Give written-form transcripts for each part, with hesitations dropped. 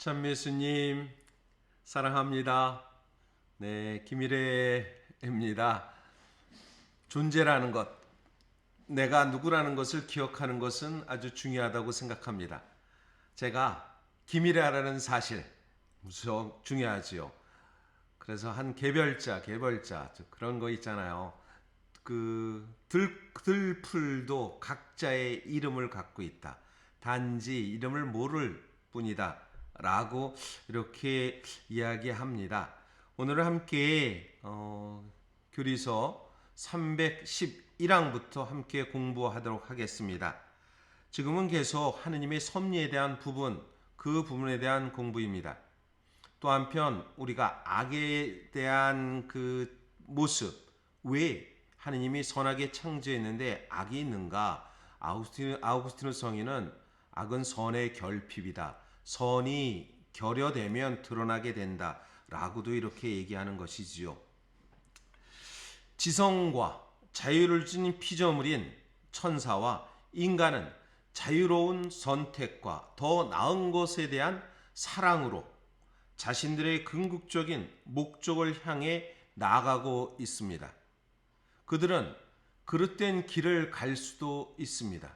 참 예수님 사랑합니다. 네, 김일혜입니다. 존재라는 것, 내가 누구라는 것을 기억하는 것은 아주 중요하다고 생각합니다. 제가 김일혜라는 사실 무척 중요하지요. 그래서 한 개별자 그런 거 있잖아요. 그 들풀도 각자의 이름을 갖고 있다. 단지 이름을 모를 뿐이다. 라고 이렇게 이야기합니다. 오늘 함께 교리서 311항부터 함께 공부하도록 하겠습니다. 지금은 계속 하느님의 섭리에 대한 부분, 그 부분에 대한 공부입니다. 또 한편 우리가 악에 대한 그 모습, 왜 하느님이 선하게 창조했는데 악이 있는가? 아우구스티누 성인은 악은 선의 결핍이다. 선이 결여되면 드러나게 된다. 라고도 이렇게 얘기하는 것이지요. 지성과 자유를 지닌 피조물인 천사와 인간은 자유로운 선택과 더 나은 것에 대한 사랑으로 자신들의 궁극적인 목적을 향해 나아가고 있습니다. 그들은 그릇된 길을 갈 수도 있습니다.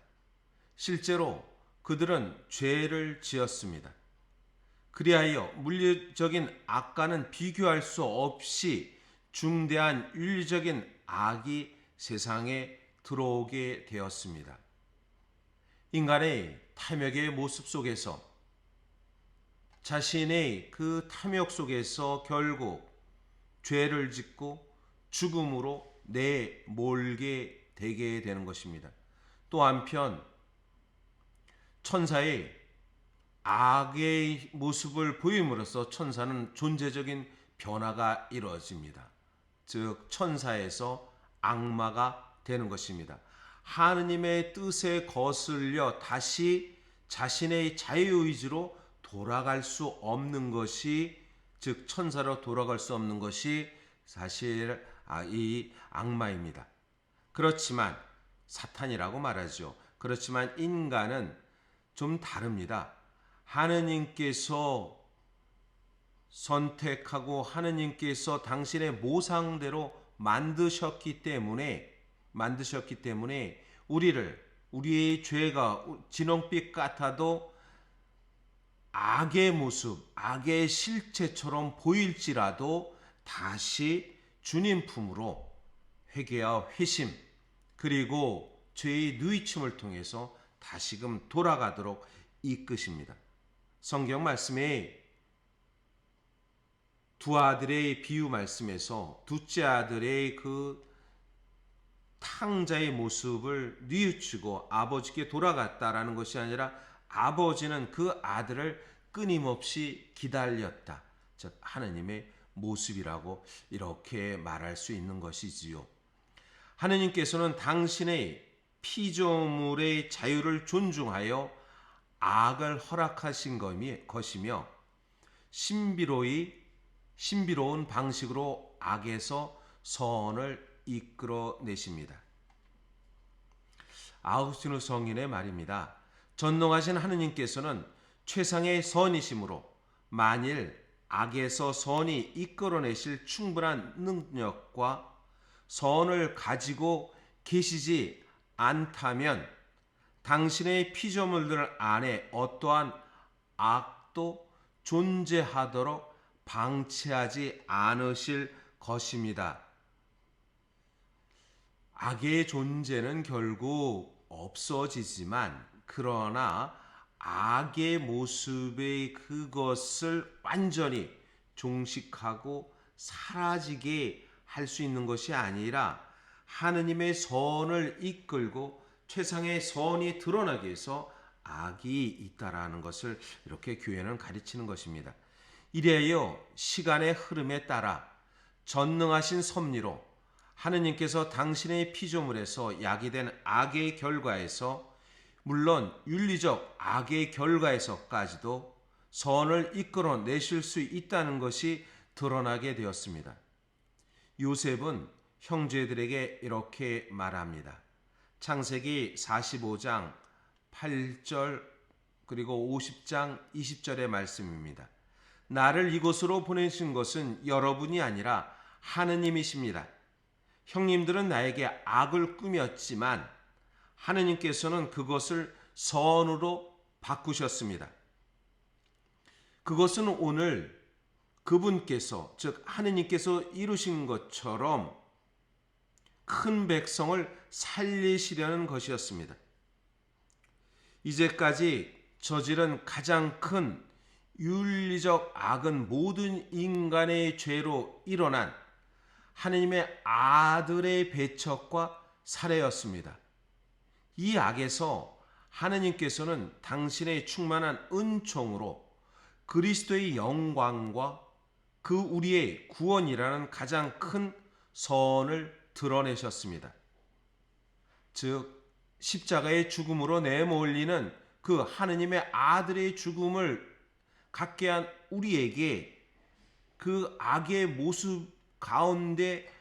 실제로 그들은 죄를 지었습니다. 그리하여 물리적인 악과는 비교할 수 없이 중대한 윤리적인 악이 세상에 들어오게 되었습니다. 인간의 탐욕의 모습 속에서 자신의 그 탐욕 속에서 결국 죄를 짓고 죽음으로 내몰게 되게 되는 것입니다. 또 한편 천사의 악의 모습을 보임으로써 천사는 존재적인 변화가 이루어집니다. 즉 천사에서 악마가 되는 것입니다. 하느님의 뜻에 거슬려 다시 자신의 자유의지로 돌아갈 수 없는 것이, 즉 천사로 돌아갈 수 없는 것이 사실 이 악마입니다. 그렇지만 사탄이라고 말하죠. 그렇지만 인간은 좀 다릅니다. 하느님께서 선택하고 하느님께서 당신의 모상대로 만드셨기 때문에 우리의 죄가 진홍빛 같아도 악의 모습, 악의 실체처럼 보일지라도 다시 주님 품으로 회개와 회심, 그리고 죄의 누이침을 통해서 다시금 돌아가도록 이끄십니다. 성경 말씀에 두 아들의 비유 말씀에서 둘째 아들의 그 탕자의 모습을 뉘우치고 아버지께 돌아갔다라는 것이 아니라 아버지는 그 아들을 끊임없이 기다렸다. 즉 하느님의 모습이라고 이렇게 말할 수 있는 것이지요. 하느님께서는 당신의 피조물의 자유를 존중하여 악을 허락하신 것이며 신비로운 방식으로 악에서 선을 이끌어내십니다. 아우구스티누 성인의 말입니다. 전능하신 하느님께서는 최상의 선이심으로 만일 악에서 선이 이끌어내실 충분한 능력과 선을 가지고 계시지 않다면 당신의 피조물들 안에 어떠한 악도 존재하도록 방치하지 않으실 것입니다. 악의 존재는 결국 없어지지만, 그러나 악의 모습의 그것을 완전히 종식하고 사라지게 할 수 있는 것이 아니라 하느님의 선을 이끌고 최상의 선이 드러나기 위해서 악이 있다라는 것을 이렇게 교회는 가르치는 것입니다. 이래요 시간의 흐름에 따라 전능하신 섭리로 하느님께서 당신의 피조물에서 야기된 악의 결과에서, 물론 윤리적 악의 결과에서까지도 선을 이끌어내실 수 있다는 것이 드러나게 되었습니다. 요셉은 형제들에게 이렇게 말합니다. 창세기 45장 8절 그리고 50장 20절의 말씀입니다. 나를 이곳으로 보내신 것은 여러분이 아니라 하느님이십니다. 형님들은 나에게 악을 꾸몄지만 하느님께서는 그것을 선으로 바꾸셨습니다. 그것은 오늘 그분께서, 즉 하느님께서 이루신 것처럼 큰 백성을 살리시려는 것이었습니다. 이제까지 저지른 가장 큰 윤리적 악은 모든 인간의 죄로 일어난 하느님의 아들의 배척과 살해였습니다. 이 악에서 하느님께서는 당신의 충만한 은총으로 그리스도의 영광과 그 우리의 구원이라는 가장 큰 선을 드러내셨습니다. 즉 십자가의 죽음으로 내몰리는 그 하느님의 아들의 죽음을 갖게 한 우리에게 그 악의 모습 가운데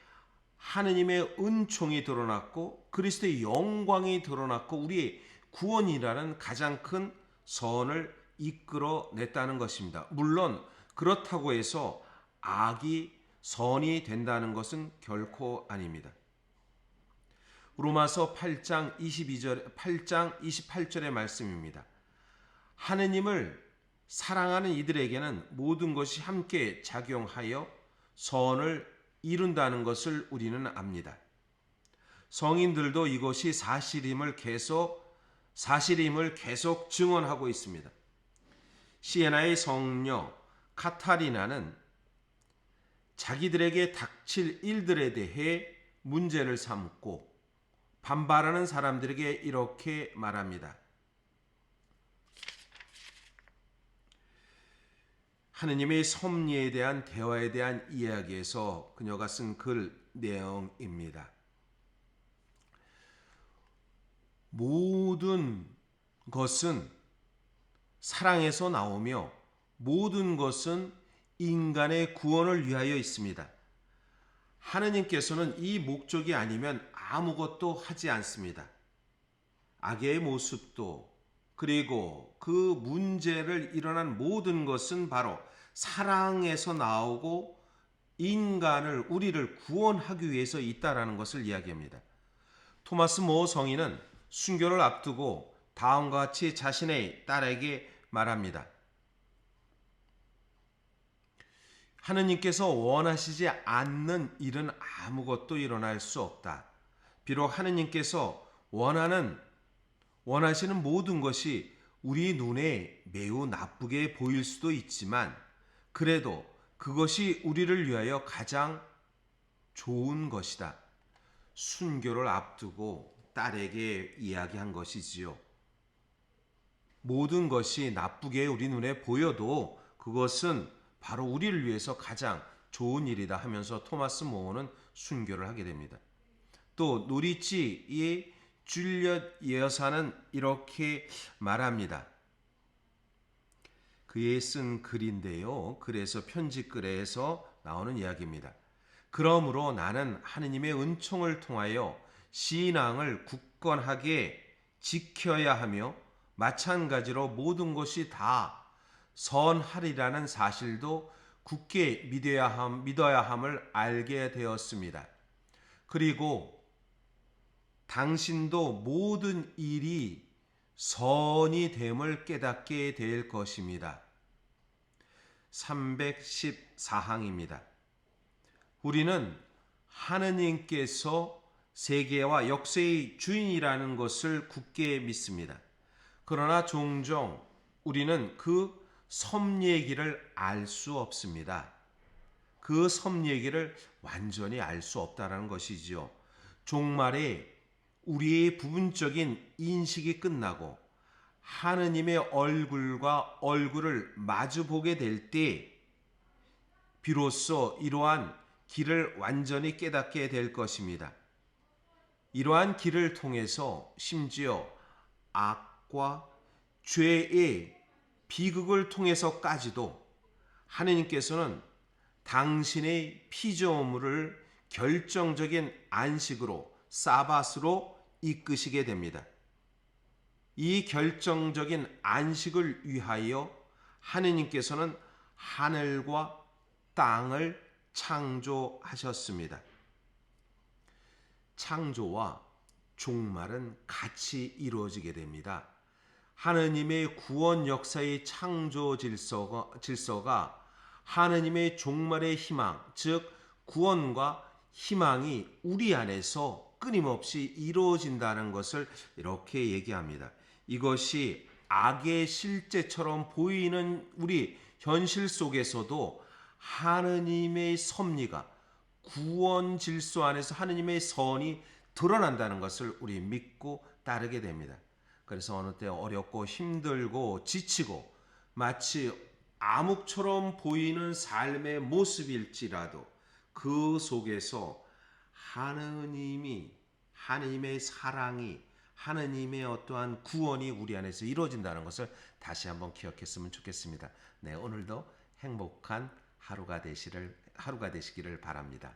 하느님의 은총이 드러났고 그리스도의 영광이 드러났고 우리의 구원이라는 가장 큰 선을 이끌어냈다는 것입니다. 물론 그렇다고 해서 악이 선이 된다는 것은 결코 아닙니다. 로마서 8장 28절의 말씀입니다. 하느님을 사랑하는 이들에게는 모든 것이 함께 작용하여 선을 이룬다는 것을 우리는 압니다. 성인들도 이것이 사실임을 계속 증언하고 있습니다. 시에나의 성녀 카타리나는 자기들에게 닥칠 일들에 대해 문제를 삼고 반발하는 사람들에게 이렇게 말합니다. 하느님의 섭리에 대한 대화에 대한 이야기에서 그녀가 쓴 글 내용입니다. 모든 것은 사랑에서 나오며 모든 것은 인간의 구원을 위하여 있습니다. 하느님께서는 이 목적이 아니면 아무것도 하지 않습니다. 악의 모습도 그리고 그 문제를 일어난 모든 것은 바로 사랑에서 나오고 우리를 구원하기 위해서 있다라는 것을 이야기합니다. 토마스 모 성인은 순교를 앞두고 다음과 같이 자신의 딸에게 말합니다. 하느님께서 원하시지 않는 일은 아무것도 일어날 수 없다. 비록 하느님께서 원하시는 모든 것이 우리 눈에 매우 나쁘게 보일 수도 있지만 그래도 그것이 우리를 위하여 가장 좋은 것이다. 순교를 앞두고 딸에게 이야기한 것이지요. 모든 것이 나쁘게 우리 눈에 보여도 그것은 바로 우리를 위해서 가장 좋은 일이다 하면서 토마스 모어는 순교를 하게 됩니다. 또 노리치의 줄리엇 여사는 이렇게 말합니다. 그의 쓴 글인데요. 그래서 편지글에서 나오는 이야기입니다. 그러므로 나는 하느님의 은총을 통하여 신앙을 굳건하게 지켜야 하며 마찬가지로 모든 것이 다 선하리라는 사실도 굳게 믿어야 함을 알게 되었습니다. 그리고 당신도 모든 일이 선이 됨을 깨닫게 될 것입니다. 314항입니다. 우리는 하느님께서 세계와 역사의 주인이라는 것을 굳게 믿습니다. 그러나 종종 우리는 그 섭리의 알 수 없습니다. 그 섭리의 완전히 알 수 없다는 것이지요. 종말에 우리의 부분적인 인식이 끝나고 하느님의 얼굴과 얼굴을 마주보게 될 때 비로소 이러한 길을 완전히 깨닫게 될 것입니다. 이러한 길을 통해서 심지어 악과 죄의 비극을 통해서까지도 하느님께서는 당신의 피조물을 결정적인 안식으로 사밧으로 이끄시게 됩니다. 이 결정적인 안식을 위하여 하느님께서는 하늘과 땅을 창조하셨습니다. 창조와 종말은 같이 이루어지게 됩니다. 하느님의 구원 역사의 창조 질서가 하느님의 종말의 희망, 즉 구원과 희망이 우리 안에서 끊임없이 이루어진다는 것을 이렇게 얘기합니다. 이것이 악의 실제처럼 보이는 우리 현실 속에서도 하느님의 섭리가 구원 질서 안에서 하느님의 선이 드러난다는 것을 우리 믿고 따르게 됩니다. 그래서 어느 때 어렵고 힘들고 지치고 마치 암흑처럼 보이는 삶의 모습일지라도 그 속에서 하느님의 사랑이 하느님의 어떠한 구원이 우리 안에서 이루어진다는 것을 다시 한번 기억했으면 좋겠습니다. 네, 오늘도 행복한 하루가 되시기를 바랍니다.